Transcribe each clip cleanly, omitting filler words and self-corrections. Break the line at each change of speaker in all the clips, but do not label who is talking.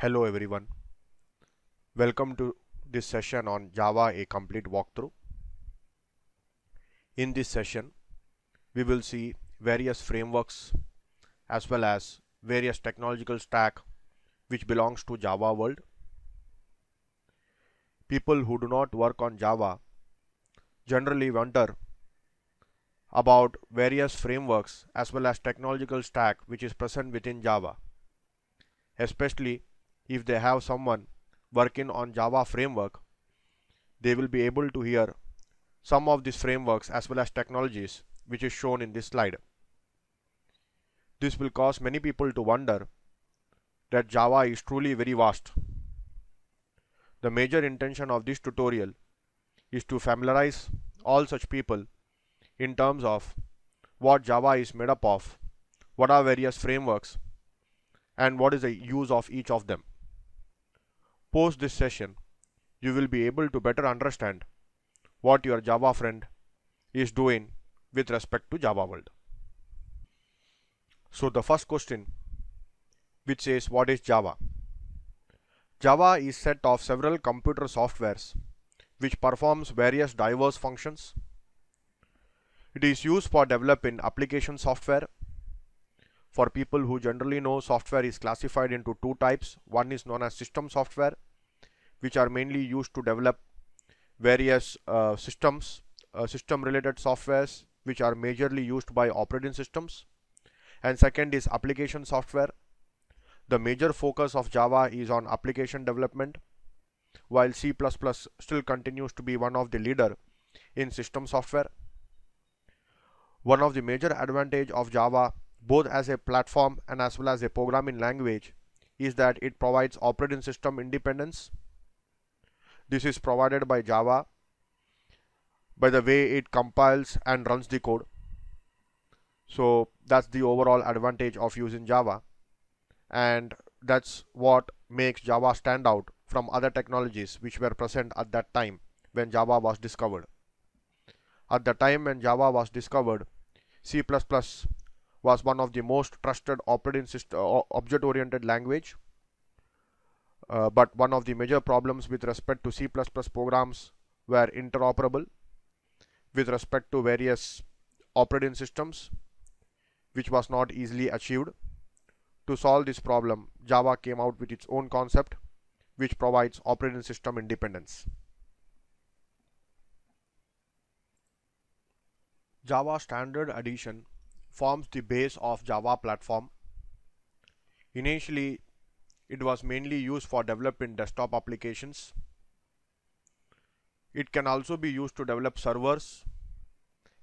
Hello everyone, welcome to this session on Java, a complete walkthrough. In this session, we will see various frameworks as well as various technological stack which belongs to Java world. People who do not work on Java generally wonder about various frameworks as well as technological stack which is present within Java, especially if they have someone working on Java framework. They will be able to hear some of these frameworks as well as technologies which is shown in this slide. This will cause many people to wonder that Java is truly very vast. The major intention of this tutorial is to familiarize all such people in terms of what Java is made up of, what are various frameworks, and what is the use of each of them. Post this session, you will be able to better understand what your Java friend is doing with respect to Java world. So the first question, which says what is Java? Java is set of several computer softwares which performs various diverse functions. It is used for developing application software. For people who generally know, software is classified into two types. One is known as system software, which are mainly used to develop various system related softwares which are majorly used by operating systems. And second is application software. The major focus of Java is on application development, while C++ still continues to be one of the leader in system software. One of the major advantage of Java, both as a platform and as well as a programming language, is that it provides operating system independence. This is provided by Java by the way it compiles and runs the code. So that's the overall advantage of using Java, and that's what makes Java stand out from other technologies which were present at that time when Java was discovered. At the time when Java was discovered, C++ was one of the most trusted operating system object-oriented language. But one of the major problems with respect to C++ programs were interoperable with respect to various operating systems, which was not easily achieved. To solve this problem, Java came out with its own concept which provides operating system independence. Java Standard Edition forms the base of Java platform. Initially, it was mainly used for developing desktop applications. It can also be used to develop servers.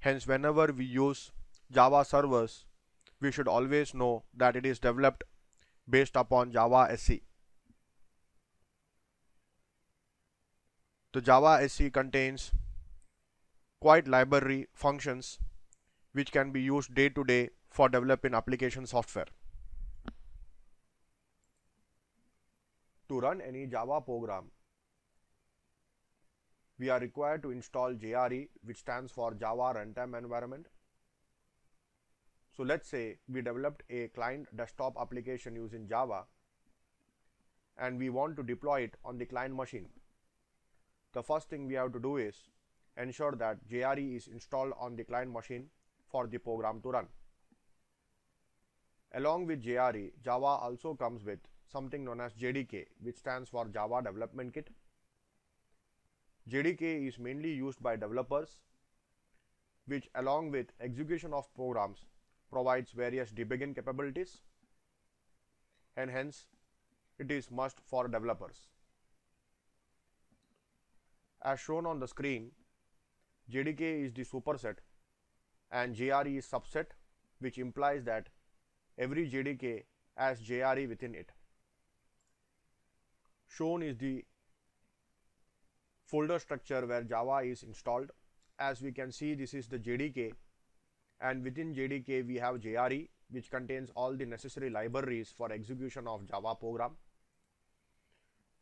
Hence, whenever we use Java servers, we should always know that it is developed based upon Java SE. The Java SE contains quite library functions which can be used day to day for developing application software. To run any Java program, we are required to install JRE, which stands for Java Runtime Environment. So let's say we developed a client desktop application using Java and we want to deploy it on the client machine. The first thing we have to do is ensure that JRE is installed on the client machine for the program to run. Along with JRE, Java also comes with something known as JDK, which stands for Java Development Kit. JDK is mainly used by developers, which along with execution of programs provides various debugging capabilities, and hence it is must for developers. As shown on the screen, JDK is the superset and JRE is subset, which implies that every JDK has JRE within it. Shown is the folder structure where Java is installed. As we can see, this is the JDK, and within JDK we have JRE, which contains all the necessary libraries for execution of Java program.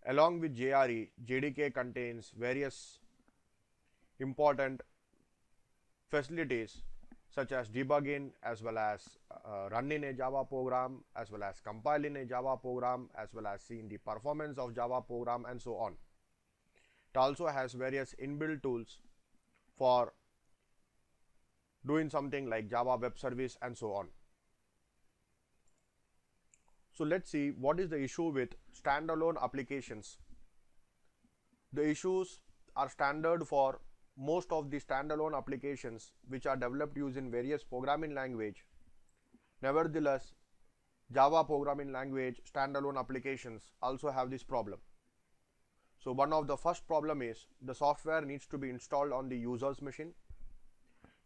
Along with JRE, JDK contains various important facilities such as debugging as well as run in a Java program, as well as compile in a Java program, as well as seeing the performance of Java program, and so on. It also has various inbuilt tools for doing something like Java web service and so on. So let's see what is the issue with standalone applications. The issues are standard for most of the standalone applications which are developed using various programming language. Nevertheless, Java programming language standalone applications also have this problem. So one of the first problem is the software needs to be installed on the user's machine.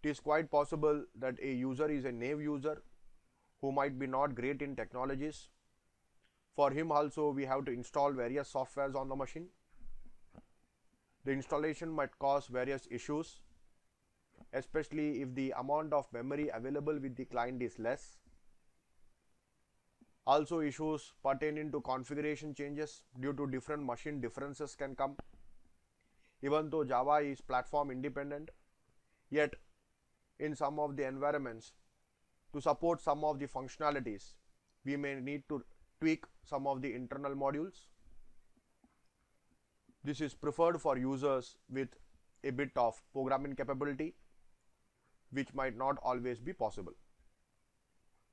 It is quite possible that a user is a naive user who might be not great in technologies. For him also we have to install various softwares on the machine. The installation might cause various issues, especially if the amount of memory available with the client is less. Also, issues pertaining to configuration changes due to different machine differences can come. Even though Java is platform independent, yet in some of the environments, to support some of the functionalities, we may need to tweak some of the internal modules. This is preferred for users with a bit of programming capability, which might not always be possible.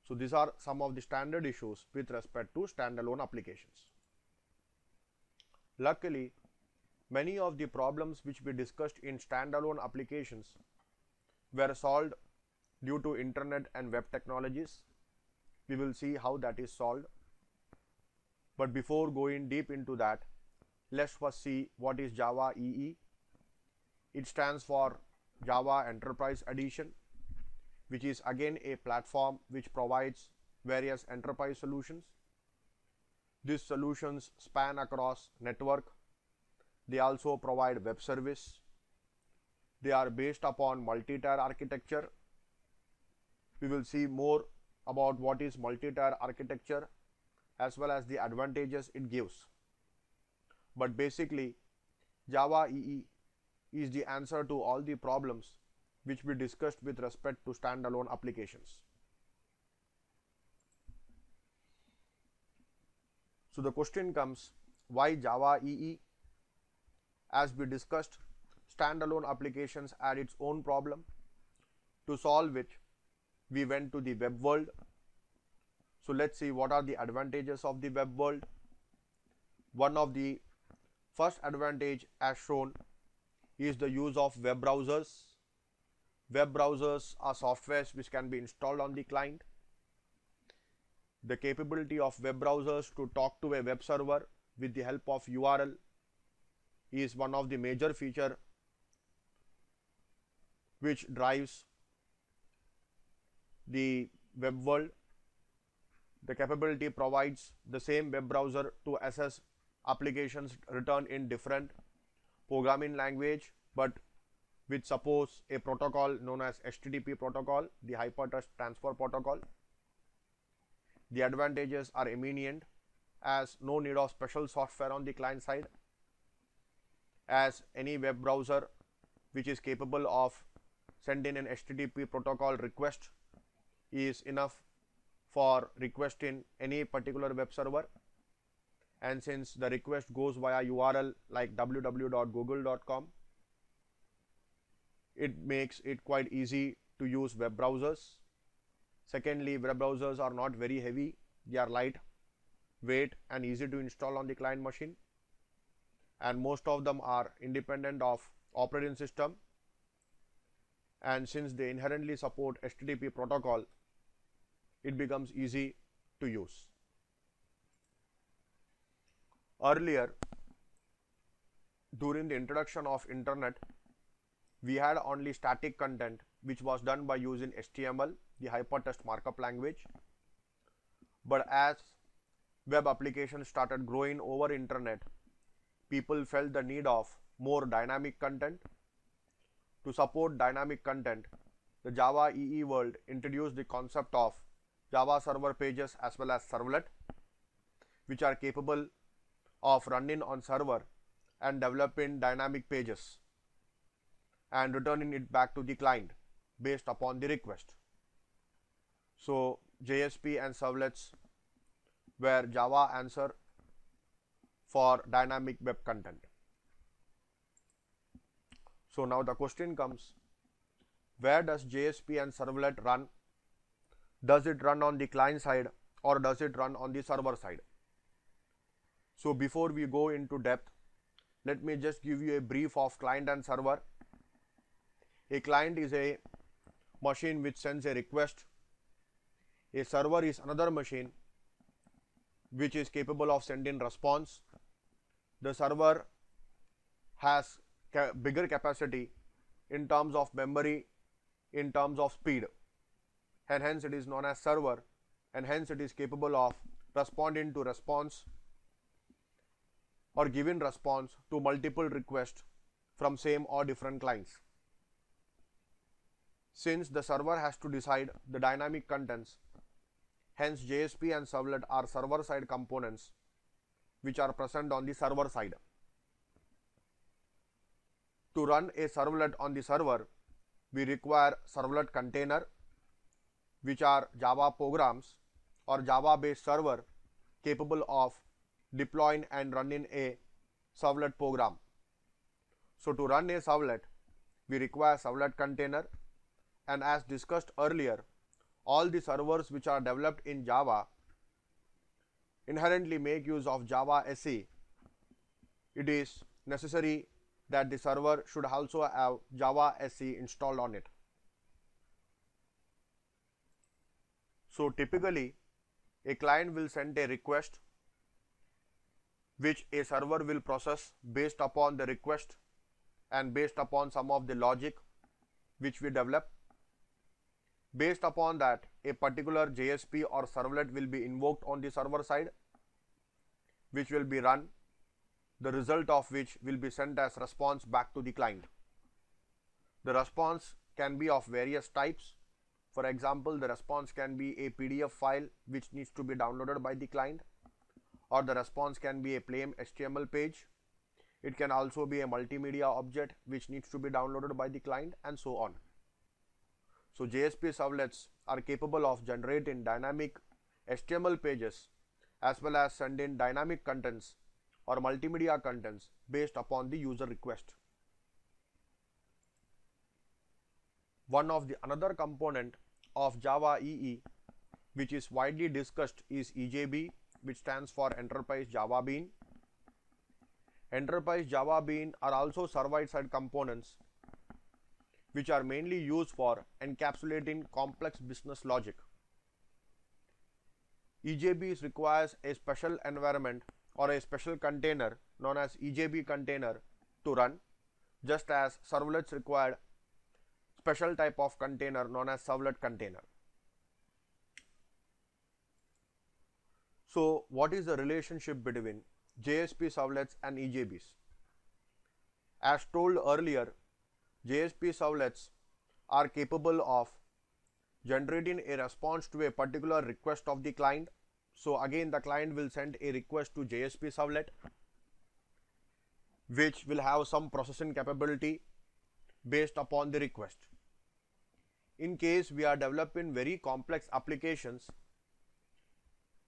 So these are some of the standard issues with respect to standalone applications. Luckily, many of the problems which we discussed in standalone applications were solved due to internet and web technologies. We will see how that is solved. But before going deep into that, let's first see what is Java EE. It stands for Java Enterprise Edition, which is again a platform which provides various enterprise solutions. These solutions span across network. They also provide web service. They are based upon multi-tier architecture. We will see more about what is multi-tier architecture as well as the advantages it gives. But basically, Java EE is the answer to all the problems which we discussed with respect to standalone applications. So the question comes, why Java EE? As we discussed, standalone applications had its own problem. To solve which, we went to the web world. So let's see what are the advantages of the web world. One of the first advantage as shown is the use of web browsers. Web browsers are softwares which can be installed on the client. The capability of web browsers to talk to a web server with the help of URL is one of the major features which drives the web world. The capability provides the same web browser to access applications written in different programming language, but which suppose a protocol known as HTTP protocol, the Hypertext Transfer Protocol. The advantages are eminent, as no need of special software on the client side, as any web browser which is capable of sending an HTTP protocol request is enough for requesting any particular web server. And since the request goes via URL like www.google.com, it makes it quite easy to use web browsers. Secondly, web browsers are not very heavy. They are light weight and easy to install on the client machine, and most of them are independent of operating system, and since they inherently support HTTP protocol, it becomes easy to use. Earlier, during the introduction of internet, we had only static content which was done by using HTML, the hypertext markup language. But as web applications started growing over internet, people felt the need of more dynamic content. To support dynamic content, the Java EE world introduced the concept of Java server pages as well as servlet, which are capable of running on server and developing dynamic pages and returning it back to the client based upon the request. So JSP and servlets were Java answer for dynamic web content. So now the question comes, where does JSP and servlet run? Does it run on the client side or does it run on the server side? So before we go into depth, let me just give you a brief of client and server. A client is a machine which sends a request. A server is another machine which is capable of sending response. The server has bigger capacity in terms of memory, in terms of speed, and hence it is known as server, and hence it is capable of responding to response or giving response to multiple requests from same or different clients. Since the server has to decide the dynamic contents, hence JSP and servlet are server side components which are present on the server side. To run a servlet on the server, we require servlet container, which are Java programs or Java based server capable of deploying and running a servlet program. So to run a servlet, we require servlet container, and as discussed earlier, all the servers which are developed in Java inherently make use of Java SE. It is necessary that the server should also have Java SE installed on it. So typically, a client will send a request which a server will process based upon the request and based upon some of the logic which we develop. Based upon that, a particular JSP or servlet will be invoked on the server side, which will be run, the result of which will be sent as response back to the client. The response can be of various types. For example, the response can be a PDF file which needs to be downloaded by the client, or the response can be a plain HTML page. It can also be a multimedia object which needs to be downloaded by the client, and so on. So JSP servlets are capable of generating dynamic HTML pages as well as sending dynamic contents or multimedia contents based upon the user request. One of the another component of Java EE which is widely discussed is EJB, which stands for Enterprise Java Bean. Enterprise Java Bean are also server-side components which are mainly used for encapsulating complex business logic. EJB requires a special environment or a special container known as EJB container to run, just as servlets required special type of container known as servlet container. So what is the relationship between JSP servlets and EJBs? As told earlier, JSP servlets are capable of generating a response to a particular request of the client. So again, the client will send a request to JSP servlet, which will have some processing capability based upon the request. In case we are developing very complex applications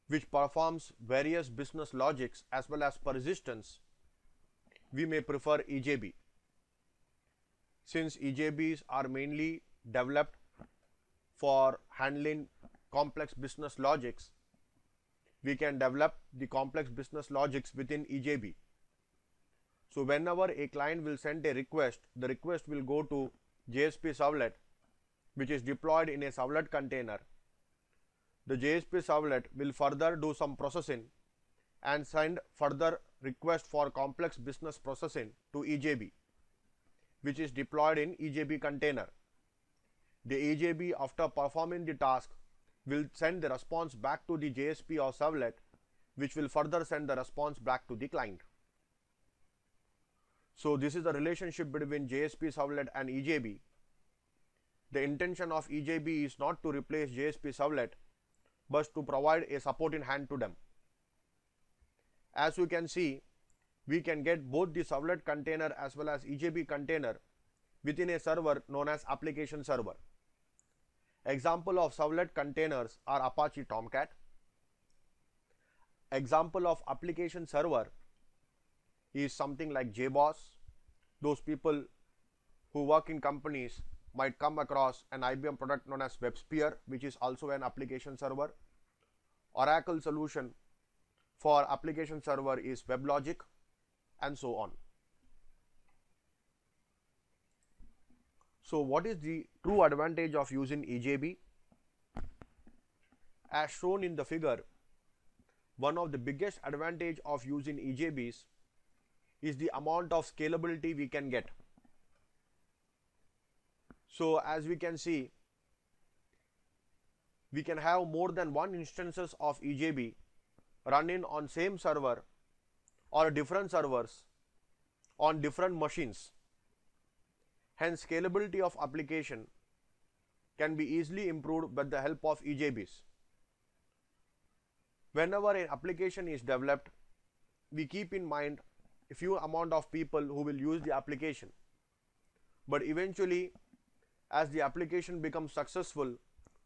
which performs various business logics as well as persistence, we may prefer EJB. Since EJBs are mainly developed for handling complex business logics, we can develop the complex business logics within EJB. So whenever a client will send a request, the request will go to JSP servlet, which is deployed in a servlet container. The JSP servlet will further do some processing and send further request for complex business processing to EJB, which is deployed in EJB container. The EJB, after performing the task, will send the response back to the JSP or servlet, which will further send the response back to the client. So this is the relationship between JSP servlet and EJB. The intention of EJB is not to replace JSP servlet, but to provide a supporting hand to them. As you can see, we can get both the servlet container as well as EJB container within a server known as application server. Example of servlet containers are Apache Tomcat. Example of application server is something like JBoss. Those people who work in companies might come across an IBM product known as WebSphere, which is also an application server. Oracle solution for application server is WebLogic, and so on. So what is the true advantage of using EJB? As shown in the figure, one of the biggest advantage of using EJBs is the amount of scalability we can get. So as we can see, we can have more than one instances of EJB running on same server or different servers on different machines. Hence, scalability of application can be easily improved with the help of EJBs. Whenever an application is developed, we keep in mind a few amount of people who will use the application. But eventually, as the application becomes successful,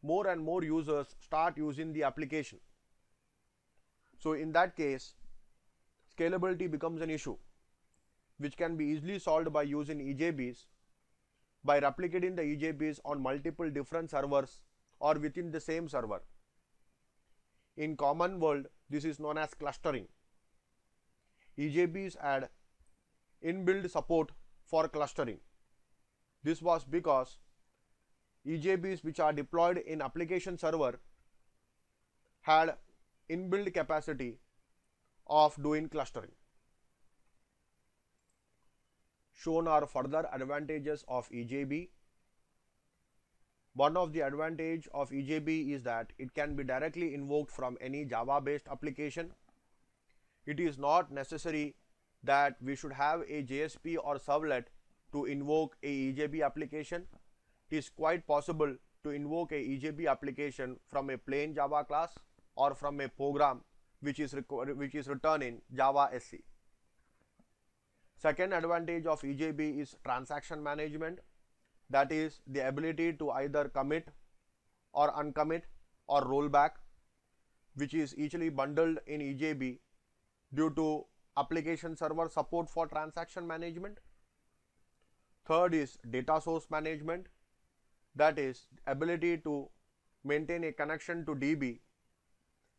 more and more users start using the application. So in that case, scalability becomes an issue, which can be easily solved by using EJBs, by replicating the EJBs on multiple different servers or within the same server. In common world, this is known as clustering. EJBs add inbuilt support for clustering. This was because EJBs which are deployed in application server had inbuilt capacity of doing clustering. Shown are further advantages of EJB. One of the advantage of EJB is that it can be directly invoked from any Java based application. It is not necessary that we should have a JSP or servlet to invoke a EJB application. It is quite possible to invoke a EJB application from a plain Java class or from a program which is written in Java SC. Second advantage of EJB is transaction management, that is the ability to either commit or uncommit or rollback, which is easily bundled in EJB due to application server support for transaction management. Third is data source management, that is ability to maintain a connection to DB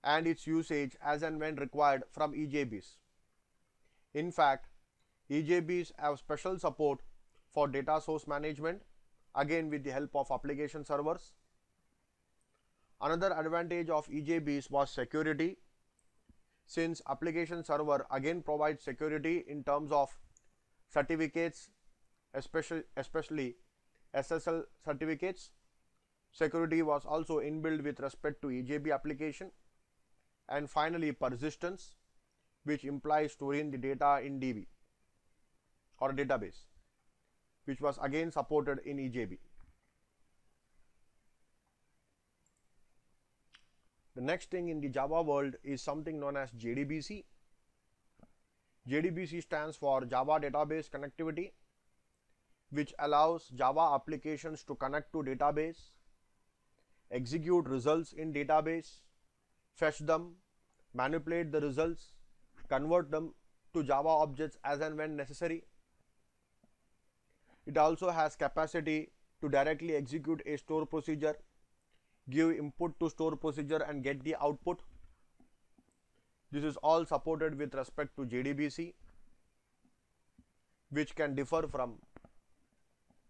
and its usage as and when required from EJBs. In fact, EJBs have special support for data source management, again with the help of application servers. Another advantage of EJBs was security, since application server again provides security in terms of certificates, especially SSL certificates. Security was also inbuilt with respect to EJB application. And finally, persistence, which implies storing the data in DB or database, which was again supported in EJB. The next thing in the Java world is something known as JDBC. JDBC stands for Java Database Connectivity, which allows Java applications to connect to database, execute results in database, fetch them, manipulate the results, convert them to Java objects as and when necessary. It also has capacity to directly execute a store procedure, give input to store procedure and get the output. This is all supported with respect to JDBC, which can differ from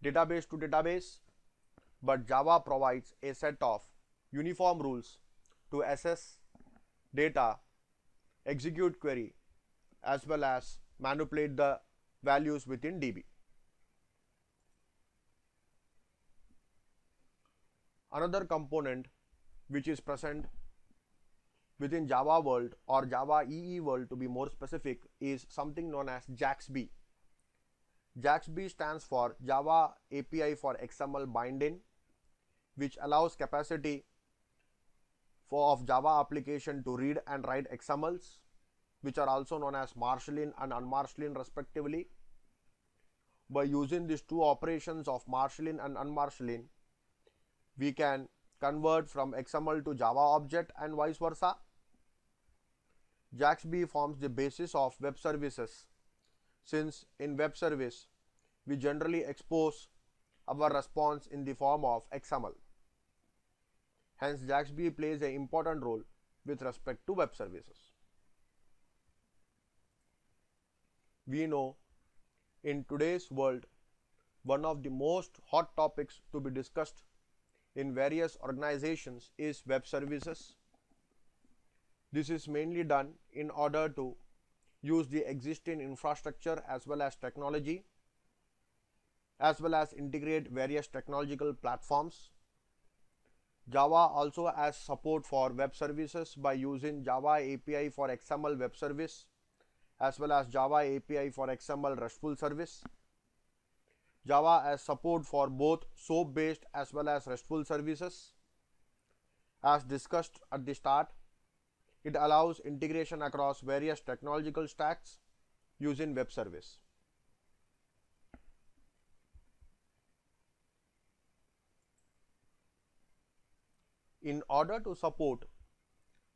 database to database, but Java provides a set of uniform rules to assess data, execute query, as well as manipulate the values within DB. Another component which is present within Java world or Java EE world to be more specific is something known as JAXB. JAXB stands for Java API for XML binding, which allows capacity of Java application to read and write XMLs, which are also known as marshalling and unmarshalling respectively. By using these two operations of marshalling and unmarshalling, we can convert from XML to Java object and vice versa. JAXB forms the basis of web services, since in web service we generally expose our response in the form of XML. Hence, JAXB plays an important role with respect to web services. We know in today's world, one of the most hot topics to be discussed in various organizations is web services. This is mainly done in order to use the existing infrastructure as well as technology, as well as integrate various technological platforms. Java also has support for web services by using Java API for XML web service as well as Java API for XML RESTful service. Java has support for both SOAP based as well as RESTful services. As discussed at the start, it allows integration across various technological stacks using web service. In order to support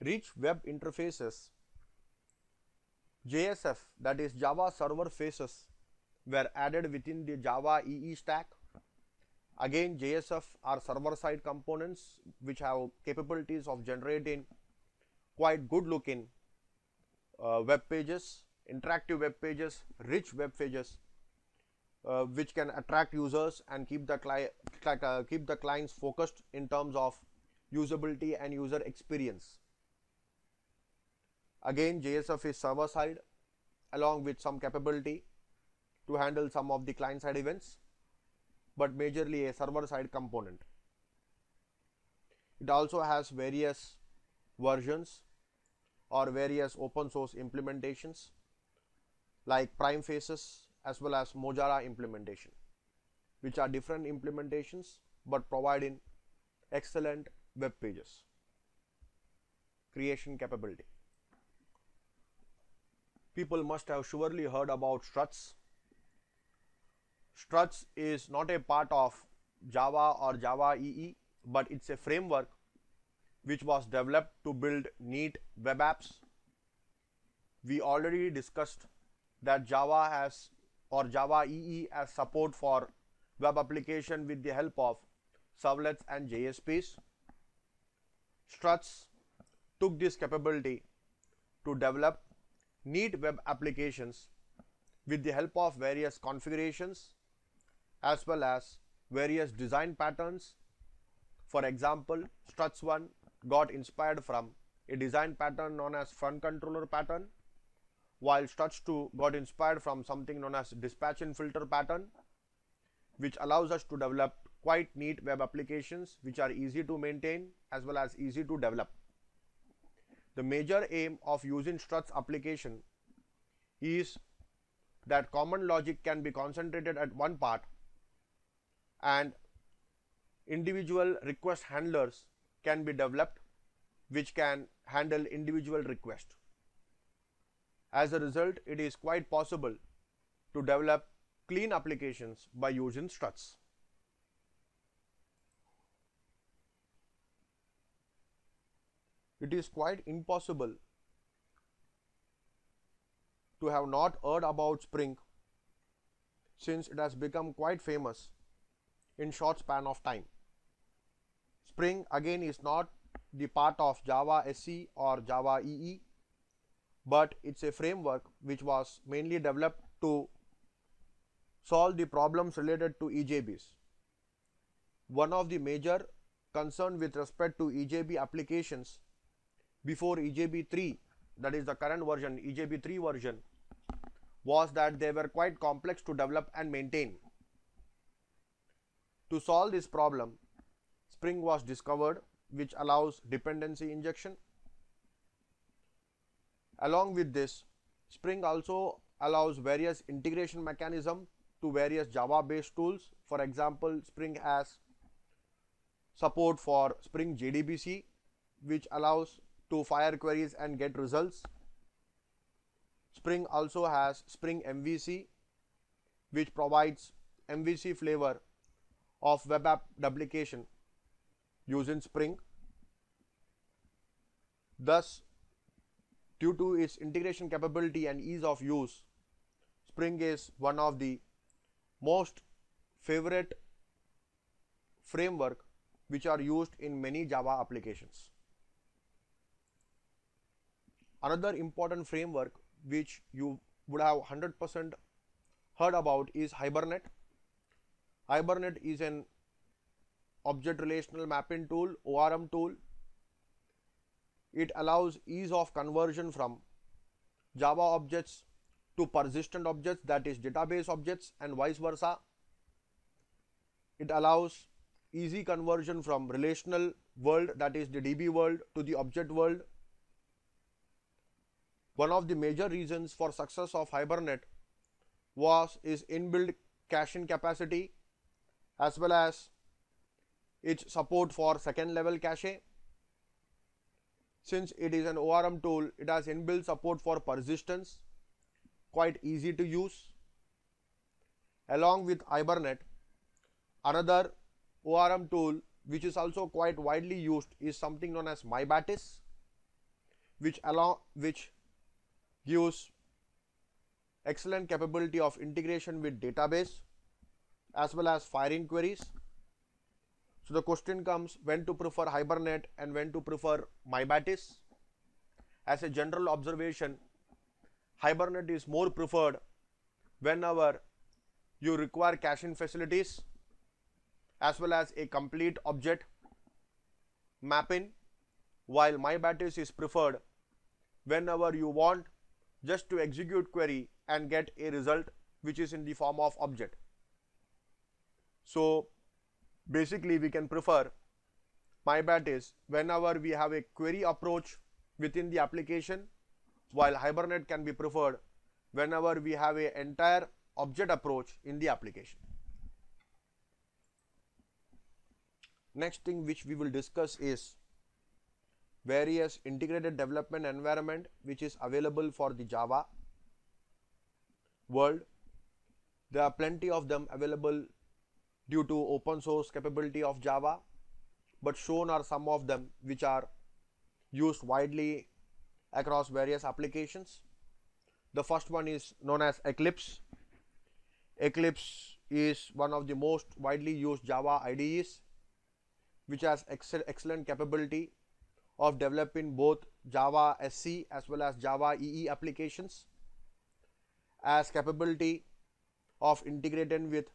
rich web interfaces, JSF, that is Java server faces, were added within the Java EE stack. Again, JSF are server-side components which have capabilities of generating quite good looking web pages, interactive web pages, rich web pages, which can attract users and keep the clients focused in terms of usability and user experience. Again, JSF is server side along with some capability to handle some of the client side events, but majorly a server side component. It also has various versions or various open source implementations like Prime Faces as well as Mojara implementation, which are different implementations but providing excellent web pages creation capability. People must have surely heard about Struts. Struts is not a part of Java or Java EE, but it's a framework which was developed to build neat web apps. We already discussed that Java has or Java EE has support for web application with the help of servlets and JSPs. Struts took this capability to develop neat web applications with the help of various configurations as well as various design patterns. For example, Struts 1 got inspired from a design pattern known as front controller pattern, while Struts 2 got inspired from something known as dispatch and filter pattern, which allows us to develop quite neat web applications which are easy to maintain as well as easy to develop. The major aim of using Struts application is that common logic can be concentrated at one part and individual request handlers can be developed which can handle individual requests. As a result, it is quite possible to develop clean applications by using Struts. It is quite impossible to have not heard about Spring, since it has become quite famous in short span of time. Spring again is not the part of Java SE or Java EE, but it's a framework which was mainly developed to solve the problems related to EJBs. One of the major concern with respect to EJB applications before EJB 3, that is the current version, EJB 3 version, was that they were quite complex to develop and maintain. To solve this problem, Spring was discovered, which allows dependency injection. Along with this, Spring also allows various integration mechanism to various Java based tools. For example, Spring has support for Spring JDBC, which allows to fire queries and get results. Spring also has Spring MVC, which provides MVC flavor of web app duplication using Spring. Thus, due to its integration capability and ease of use, Spring is one of the most favorite framework which are used in many Java applications. Another important framework which you would have 100% heard about is Hibernate. Hibernate is an object relational mapping tool, ORM tool. It allows ease of conversion from Java objects to persistent objects, that is database objects, and vice versa. It allows easy conversion from relational world, that is the DB world, to the object world. One of the major reasons for success of Hibernate was its inbuilt caching capacity as well as its support for second level cache. Since it is an ORM tool, it has inbuilt support for persistence, quite easy to use. Along with Hibernate, another ORM tool which is also quite widely used is something known as MyBatis, which gives excellent capability of integration with database as well as firing queries. So the question comes when to prefer Hibernate and when to prefer MyBatis. As a general observation, Hibernate is more preferred whenever you require caching facilities as well as a complete object mapping, while MyBatis is preferred whenever you want just to execute query and get a result which is in the form of object. So basically we can prefer MyBatis whenever we have a query approach within the application, while Hibernate can be preferred whenever we have an entire object approach in the application. Next thing which we will discuss is various integrated development environment which is available for the Java world. There are plenty of them available due to open source capability of Java, but shown are some of them which are used widely across various applications. The first one is known as Eclipse. Eclipse is one of the most widely used Java IDEs which has excellent capability of developing both Java SC as well as Java EE applications, as capability of integrating with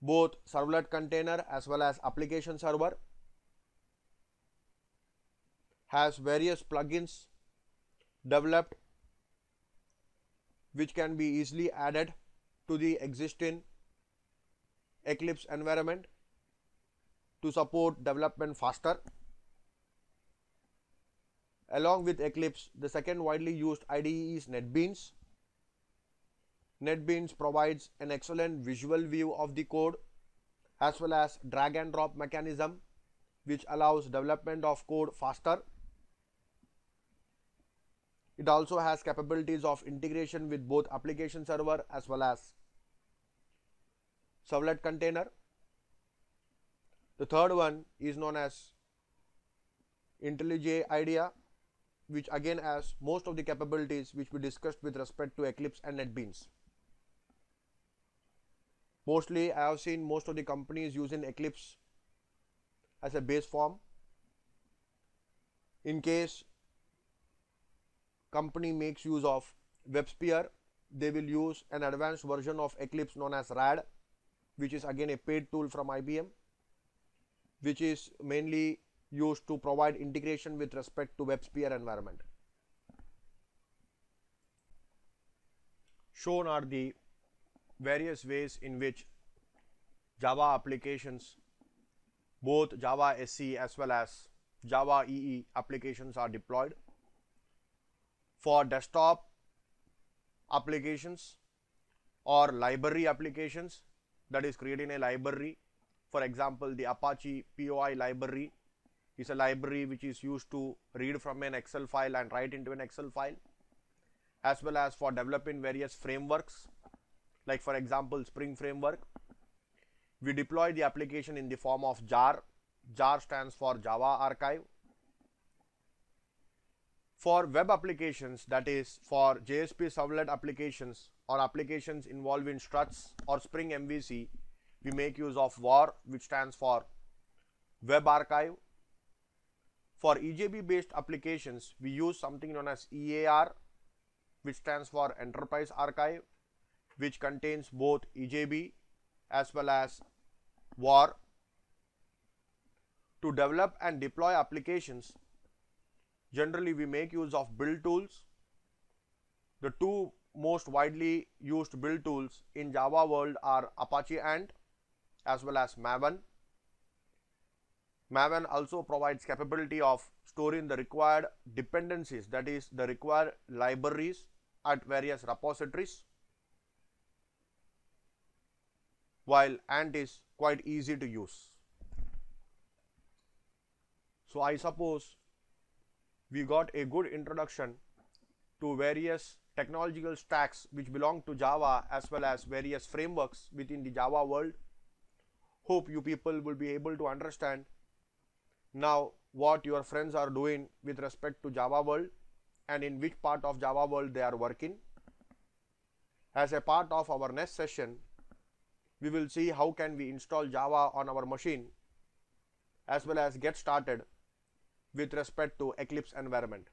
both servlet container as well as application server, has various plugins developed which can be easily added to the existing Eclipse environment to support development faster. Along with Eclipse, the second widely used IDE is NetBeans. NetBeans provides an excellent visual view of the code as well as drag and drop mechanism which allows development of code faster. It also has capabilities of integration with both application server as well as servlet container. The third one is known as IntelliJ IDEA, which again has most of the capabilities which we discussed with respect to Eclipse and NetBeans. Mostly I have seen most of the companies using Eclipse as a base form. In case company makes use of WebSphere, they will use an advanced version of Eclipse known as RAD, which is again a paid tool from IBM, which is mainly used to provide integration with respect to WebSphere environment. Shown are the various ways in which Java applications, both Java SC as well as Java EE applications, are deployed. For desktop applications or library applications, that is creating a library. For example, the Apache POI library is a library which is used to read from an Excel file and write into an Excel file, as well as for developing various frameworks, like for example Spring framework. We deploy the application in the form of jar jar stands for Java archive. For web applications, that is for JSP servlet applications or applications involving struts or Spring MVC, we make use of WAR, which stands for web archive. For EJB based applications, we use something known as EAR, which stands for enterprise archive, which contains both EJB as well as WAR. To develop and deploy applications, generally we make use of build tools. The two most widely used build tools in Java world are Apache Ant as well as Maven. Maven also provides capability of storing the required dependencies, that is the required libraries at various repositories, while Ant is quite easy to use. So I suppose we got a good introduction to various technological stacks which belong to Java as well as various frameworks within the Java world. Hope you people will be able to understand now what your friends are doing with respect to Java world and in which part of Java world they are working. As a part of our next session, we will see how can we install Java on our machine as well as get started with respect to Eclipse environment.